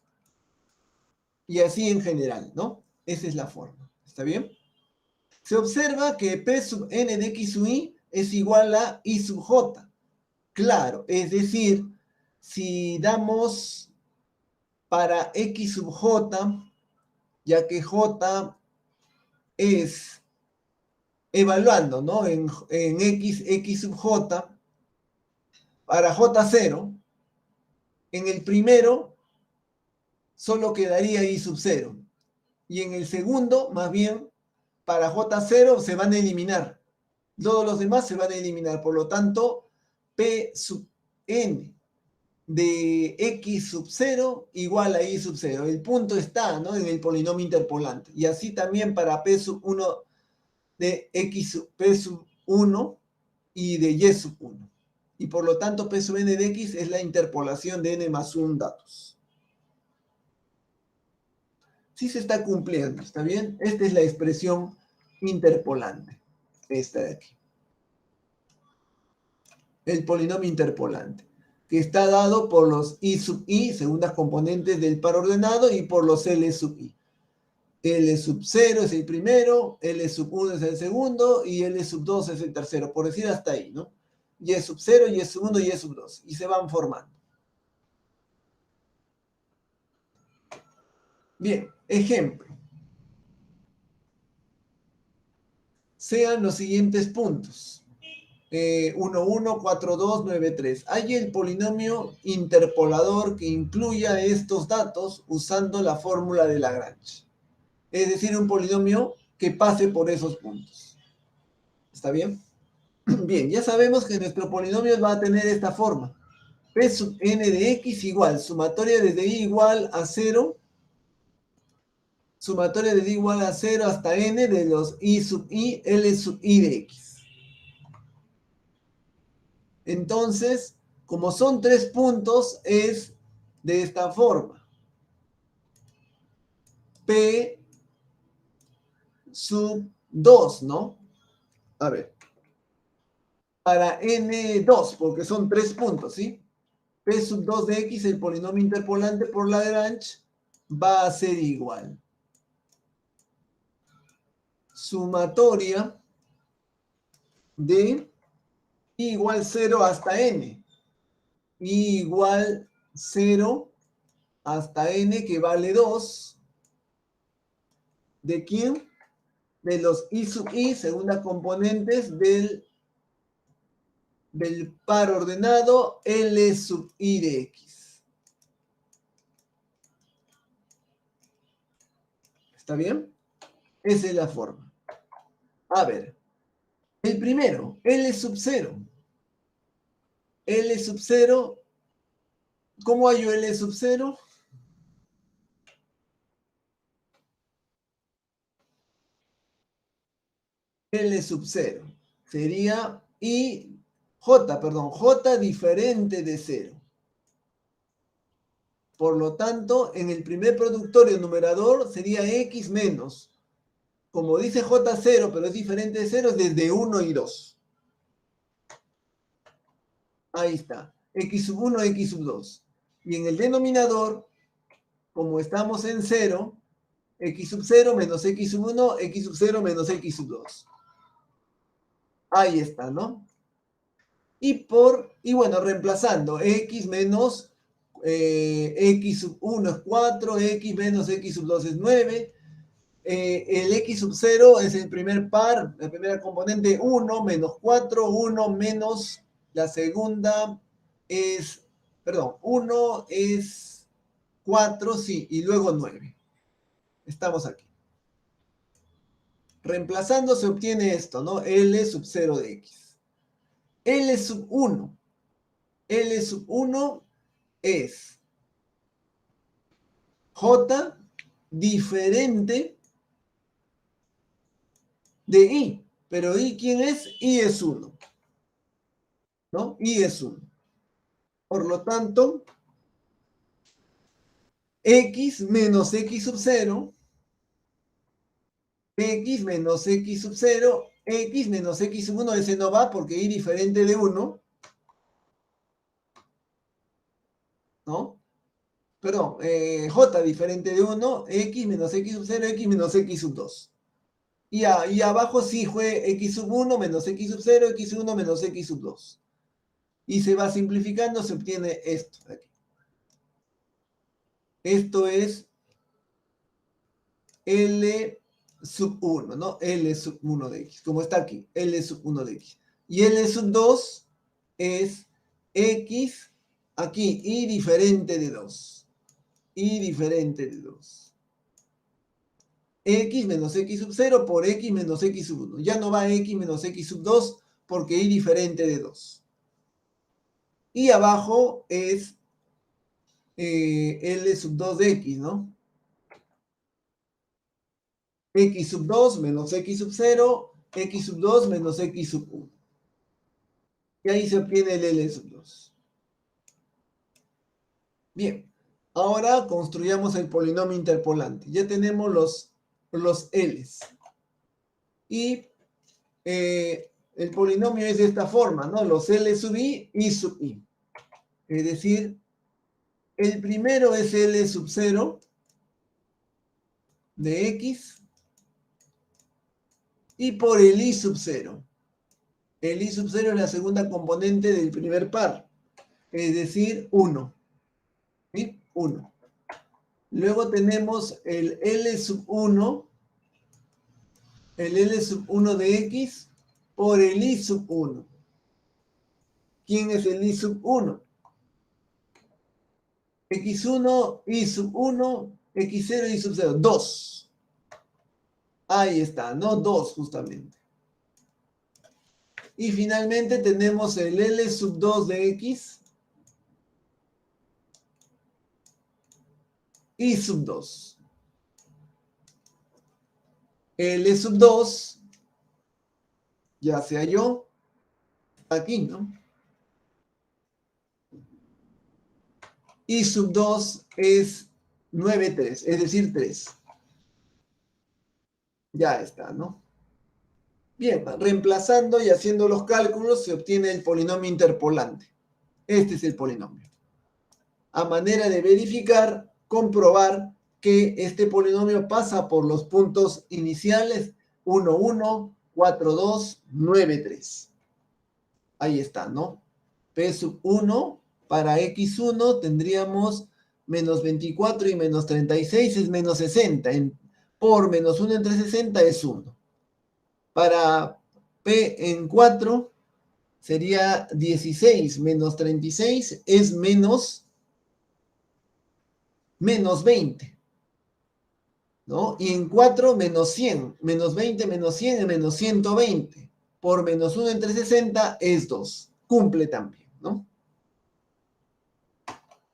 Y así en general, ¿no? Esa es la forma. ¿Está bien? Se observa que P sub N de X sub I es igual a I sub J. Claro, es decir, si damos para X sub J, ya que J es evaluando, ¿no? En X sub J, para J0, en el primero solo quedaría I sub 0. Y en el segundo, más bien, para J0 se van a eliminar. Todos los demás se van a eliminar. Por lo tanto, P sub N de X sub 0 igual a I sub 0. El punto está, ¿no? En el polinomio interpolante. Y así también para P sub 1 de X sub P sub 1 y de Y sub 1. Y por lo tanto, P sub N de X es la interpolación de N más 1 datos. Sí se está cumpliendo, ¿está bien? Esta es la expresión interpolante. Esta de aquí. El polinomio interpolante, que está dado por los I sub I, segundas componentes del par ordenado, y por los L sub I. L sub 0 es el primero, L sub 1 es el segundo, y L sub 2 es el tercero, por decir hasta ahí, ¿no? Y sub 0, Y sub 1, Y sub 2, y se van formando. Bien, ejemplo. Sean los siguientes puntos. 1, 1, 4, 2, 9, 3. Hay el polinomio interpolador que incluya estos datos usando la fórmula de Lagrange. Es decir, un polinomio que pase por esos puntos. ¿Está bien? Bien, ya sabemos que nuestro polinomio va a tener esta forma. P sub n de x igual, sumatoria desde i igual a 0, sumatoria desde i igual a 0 hasta n de los i sub i, L sub i de x. Entonces, como son 3 puntos, es de esta forma. P sub 2, ¿no? A ver. Para N2, porque son 3 puntos, ¿sí? P sub 2 de X, el polinomio interpolante por Lagrange, va a ser igual. Sumatoria de I igual 0 hasta N. I igual 0 hasta N, que vale 2. ¿De quién? De los I sub I, segundas componentes del par ordenado L sub I de X. ¿Está bien? Esa es la forma. A ver, el primero, L sub 0. L sub 0, ¿cómo hallo L sub 0? L sub 0 sería J diferente de 0. Por lo tanto, en el primer productorio numerador sería x menos, como dice J0, pero es diferente de 0, desde 1 y 2. Ahí está, x sub 1, x sub 2. Y en el denominador, como estamos en 0, x sub 0 menos x sub 1, x sub 0 menos x sub 2. Ahí está, ¿no? Y bueno, reemplazando, x menos x sub 1 es 4, x menos x sub 2 es 9. El x sub 0 es el primer par, la primera componente 1 menos 4, 1 menos la segunda es, perdón, 1 es 4, sí, y luego 9. Estamos aquí. Reemplazando se obtiene esto, ¿no? L sub 0 de x. L sub 1. L sub 1 es J diferente de I. Pero I, ¿quién es? I es 1. ¿No? I es 1. Por lo tanto, x menos x sub 0, x menos x sub 0, x menos x sub 1, ese no va porque I diferente de 1, ¿no? Perdón, j diferente de 1, x menos x sub 0, x menos x sub 2. Y abajo sí fue x sub 1 menos x sub 0, x sub 1 menos x sub 2. Y se va simplificando, se obtiene esto de aquí. Esto es L sub 1, ¿no? L sub 1 de x, como está aquí, L sub 1 de x. Y L sub 2 es x, aquí, y diferente de 2. Y diferente de 2. X menos x sub 0 por x menos x sub 1. Ya no va x menos x sub 2 porque y diferente de 2. Y abajo es L sub 2 de x, ¿no? X sub 2 menos x sub 0, x sub 2 menos x sub 1. Y ahí se obtiene el L sub 2. Bien, ahora construyamos el polinomio interpolante. Ya tenemos los L's. Y el polinomio es de esta forma, ¿no? Los L sub I sub I. Es decir, el primero es L sub 0 de x y por el I sub 0. El I sub 0 es la segunda componente del primer par, es decir, 1. ¿Sí? 1. Luego tenemos el L sub 1, el L sub 1 de x por el I sub 1. ¿Quién es el I sub 1? x1, I sub 1, x0, I sub 0. 2. Ahí está, ¿no? 2 justamente. Y finalmente tenemos el L sub 2 de x y sub 2. L sub 2 ya se halló aquí, ¿no? Y sub 2 es 9, 3, es decir, 3. Ya está, ¿no? Bien, reemplazando y haciendo los cálculos se obtiene el polinomio interpolante. Este es el polinomio. A manera de verificar, comprobar que este polinomio pasa por los puntos iniciales 1, 1, 4, 2, 9, 3. Ahí está, ¿no? P sub 1 para x1 tendríamos menos 24 y menos 36 es menos 60. Por menos 1 entre 60 es 1. Para P en 4 sería 16 menos 36 es menos 20. ¿No? Y en 4 menos 100. Menos 20 menos 100 es menos 120. Por menos 1 entre 60 es 2. Cumple también, ¿no?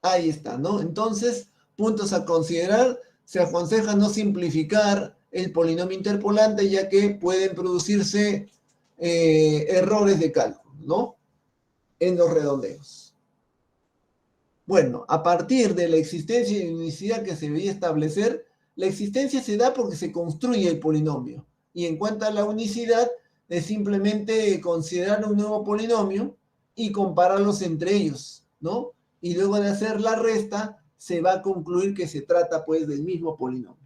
Ahí está, ¿no? Entonces, puntos a considerar. Se aconseja no simplificar el polinomio interpolante, ya que pueden producirse errores de cálculo, ¿no? En los redondeos. Bueno, a partir de la existencia de unicidad que se debería establecer, la existencia se da porque se construye el polinomio. Y en cuanto a la unicidad, es simplemente considerar un nuevo polinomio y compararlos entre ellos, ¿no? Y luego de hacer la resta, se va a concluir que se trata, pues, del mismo polinomio.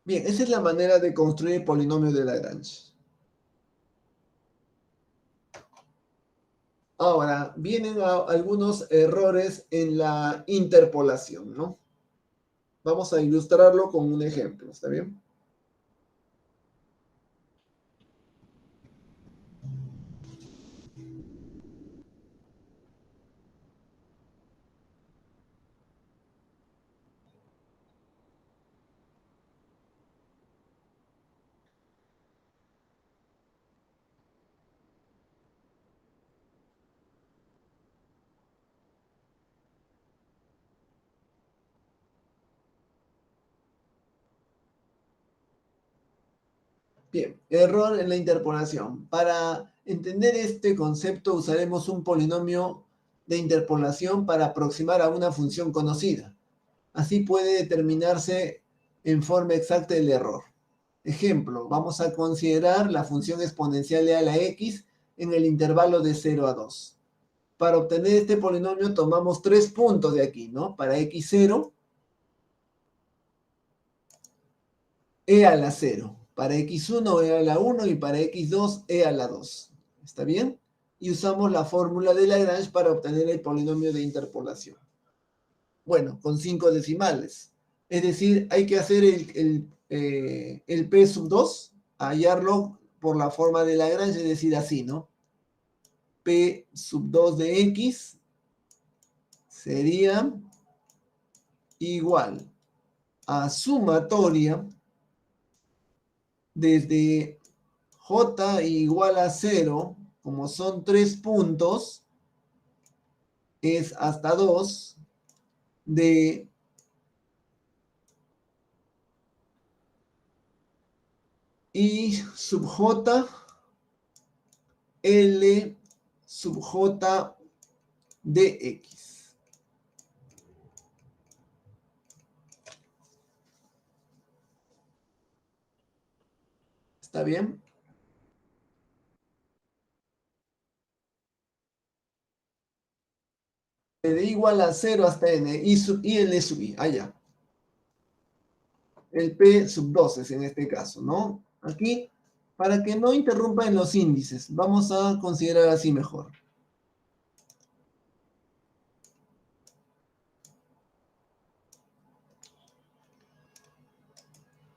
Bien, esa es la manera de construir el polinomio de Lagrange. Ahora, vienen algunos errores en la interpolación, ¿no? Vamos a ilustrarlo con un ejemplo, ¿está bien? Bien, error en la interpolación. Para entender este concepto usaremos un polinomio de interpolación para aproximar a una función conocida. Así puede determinarse en forma exacta el error. Ejemplo, vamos a considerar la función exponencial de a la x en el intervalo de 0 a 2. Para obtener este polinomio tomamos 3 puntos de aquí, ¿no? Para x0, e a la 0. Para x1, e a la 1 y para x2, e a la 2. ¿Está bien? Y usamos la fórmula de Lagrange para obtener el polinomio de interpolación. Bueno, con 5 decimales. Es decir, hay que hacer el P sub 2, hallarlo por la forma de Lagrange, es decir, así, ¿no? P sub 2 de x sería igual a sumatoria desde j igual a 0, como son 3 puntos, es hasta 2 de I sub j, L sub j de x. ¿Está bien? De igual a 0 hasta n, I sub I, L sub I, allá. El P sub 2 es en este caso, ¿no? Aquí, para que no interrumpan los índices, vamos a considerar así mejor.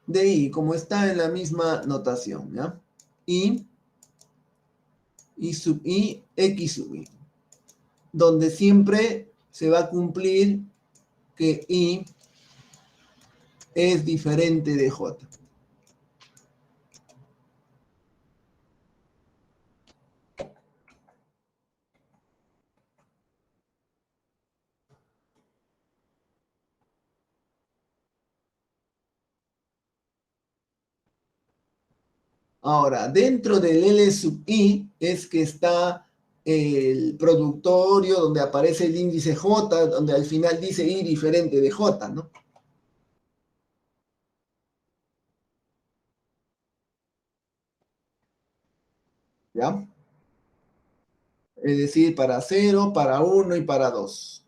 De I, como está en la misma notación, ¿ya? I sub I, X sub I. Donde siempre se va a cumplir que I es diferente de J. Ahora, dentro del L sub I es que está el productorio, donde aparece el índice J, donde al final dice I diferente de J, ¿no? ¿Ya? Es decir, para 0, para 1 y para 2.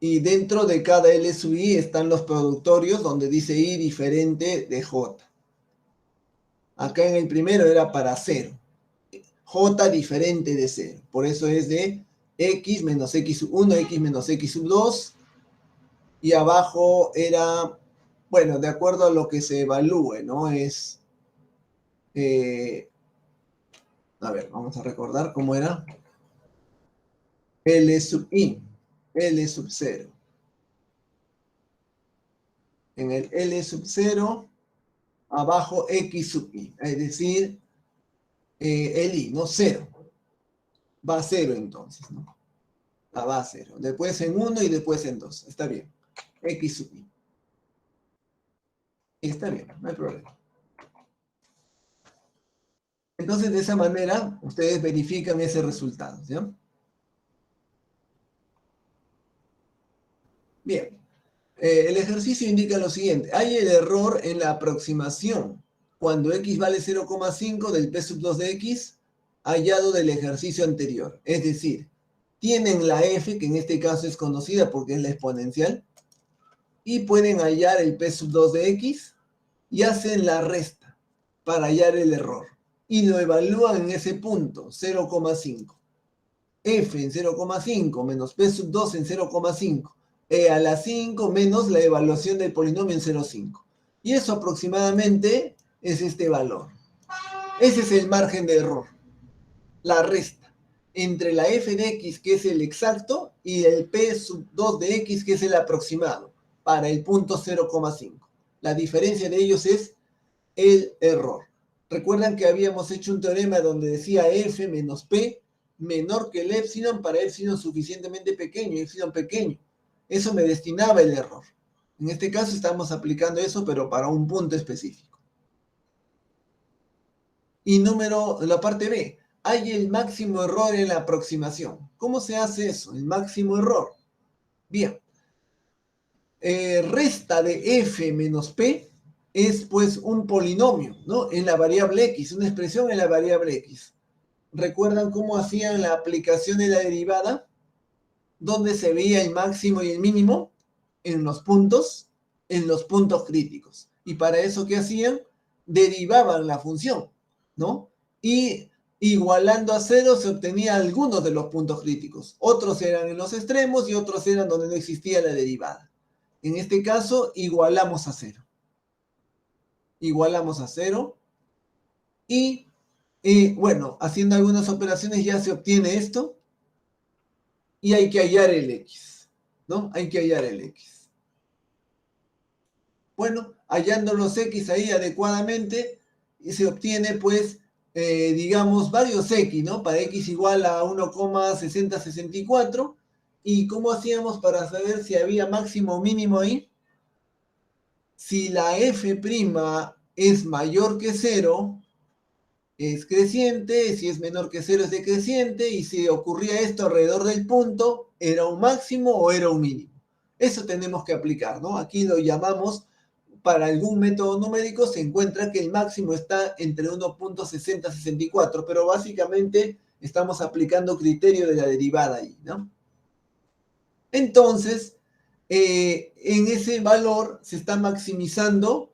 Y dentro de cada L sub I están los productorios donde dice I diferente de J. Acá en el primero era para 0. J diferente de 0. Por eso es de X menos X sub 1, X menos X sub 2. Y abajo era, bueno, de acuerdo a lo que se evalúe, ¿no? Es, a ver, vamos a recordar cómo era. L sub I, L sub 0. En el L sub 0, abajo X sub I, es decir, el I, no 0. Va a 0 entonces, ¿no? Va a 0. Después en 1 y después en 2. Está bien. X sub I. Está bien, no hay problema. Entonces, de esa manera, ustedes verifican ese resultado, ¿ya? Bien. El ejercicio indica lo siguiente. Hay el error en la aproximación cuando x vale 0,5 del p sub 2 de x hallado del ejercicio anterior. Es decir, tienen la f, que en este caso es conocida porque es la exponencial, y pueden hallar el p sub 2 de x y hacen la resta para hallar el error. Y lo evalúan en ese punto, 0,5. F en 0,5 menos p sub 2 en 0,5 a la 5 menos la evaluación del polinomio en 0,5. Y eso aproximadamente es este valor. Ese es el margen de error. La resta entre la f de x, que es el exacto, y el p sub 2 de x, que es el aproximado, para el punto 0,5. La diferencia de ellos es el error. Recuerdan que habíamos hecho un teorema donde decía f menos p menor que el épsilon para épsilon suficientemente pequeño, épsilon pequeño. Eso me destinaba el error. En este caso estamos aplicando eso, pero para un punto específico. Y la parte B, hay el máximo error en la aproximación. ¿Cómo se hace eso? El máximo error. Bien. Resta de f menos p es pues un polinomio, ¿no? En la variable x, una expresión en la variable x. ¿Recuerdan cómo hacían la aplicación de la derivada? ¿Dónde se veía el máximo y el mínimo? En los puntos críticos. Y para eso, ¿qué hacían? Derivaban la función, ¿no? Y igualando a cero se obtenía algunos de los puntos críticos. Otros eran en los extremos y otros eran donde no existía la derivada. En este caso, igualamos a cero. Igualamos a cero. Y, bueno, haciendo algunas operaciones ya se obtiene esto. Y hay que hallar el x, ¿no? Hay que hallar el x. Bueno, hallando los x ahí adecuadamente, se obtiene, pues, digamos, varios x, ¿no? Para x igual a 1,6064. ¿Y cómo hacíamos para saber si había máximo o mínimo ahí? Si la f' es mayor que 0, es creciente, si es menor que 0 es decreciente, y si ocurría esto alrededor del punto, ¿era un máximo o era un mínimo? Eso tenemos que aplicar, ¿no? Aquí lo llamamos, para algún método numérico se encuentra que el máximo está entre 1,6064, pero básicamente estamos aplicando criterio de la derivada ahí, ¿no? Entonces, en ese valor se está maximizando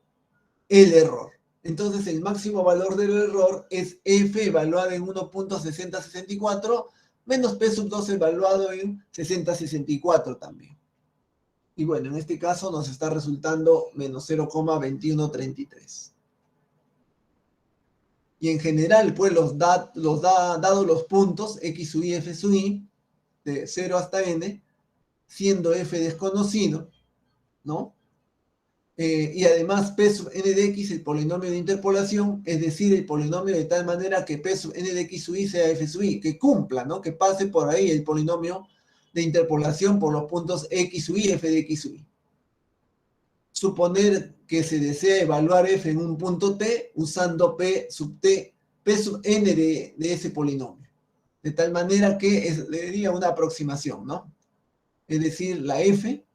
el error. Entonces, el máximo valor del error es f evaluado en 1,6064 menos p sub 2 evaluado en 6064 también. Y bueno, en este caso nos está resultando menos 0,2133. Y en general, pues dados los puntos x sub i, f sub i, de 0 hasta n, siendo f desconocido, ¿no? Y además P sub n de x, el polinomio de interpolación, es decir, el polinomio de tal manera que P sub n de x sub i sea f sub i, que cumpla, ¿no? Que pase por ahí el polinomio de interpolación por los puntos x sub i, f de x sub i. Suponer que se desea evaluar f en un punto t usando P sub n de ese polinomio. De tal manera que le diría una aproximación, ¿no? Es decir, la f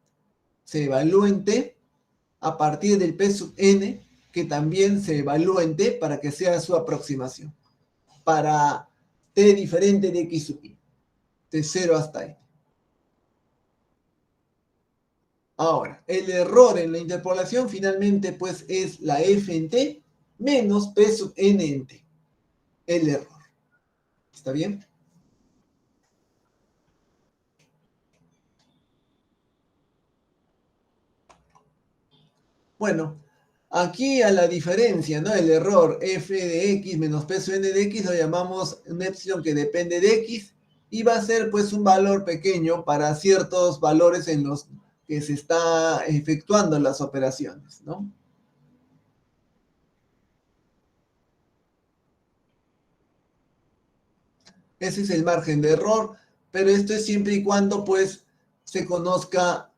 se evalúa en t a partir del P sub n, que también se evalúa en t para que sea su aproximación. Para t diferente de x sub i, de 0 hasta n. Ahora, el error en la interpolación finalmente pues es la f en t menos P sub n en t. El error. ¿Está bien? Bueno, aquí a la diferencia, ¿no? El error f de x menos p sub n de x lo llamamos un épsilon que depende de x y va a ser pues un valor pequeño para ciertos valores en los que se está efectuando las operaciones, ¿no? Ese es el margen de error, pero esto es siempre y cuando pues se conozca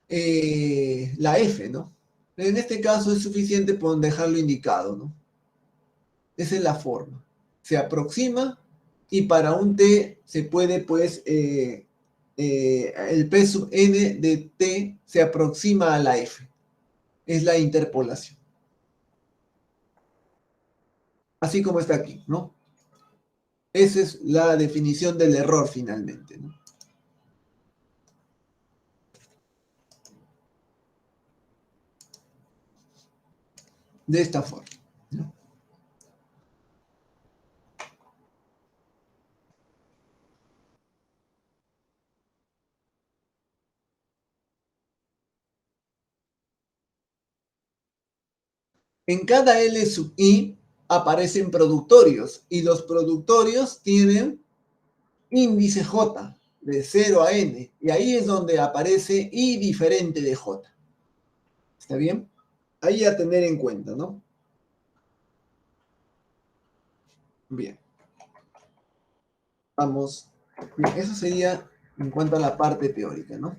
la f, ¿no? En este caso es suficiente por dejarlo indicado, ¿no? Esa es la forma. se aproxima y para un T se puede, pues, el P sub n de T se aproxima a la F. Es la interpolación. Así como está aquí, ¿no? Esa es la definición del error finalmente, ¿no? De esta forma, ¿no? En cada L sub i aparecen productorios y los productorios tienen índice J de 0 a n y ahí es donde aparece i diferente de J. ¿Está bien? Ahí a tener en cuenta, ¿no? Bien. Vamos. Bien, eso sería en cuanto a la parte teórica, ¿no?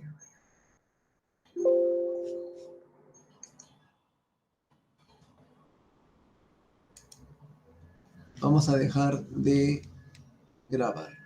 Vamos a dejar de grabar.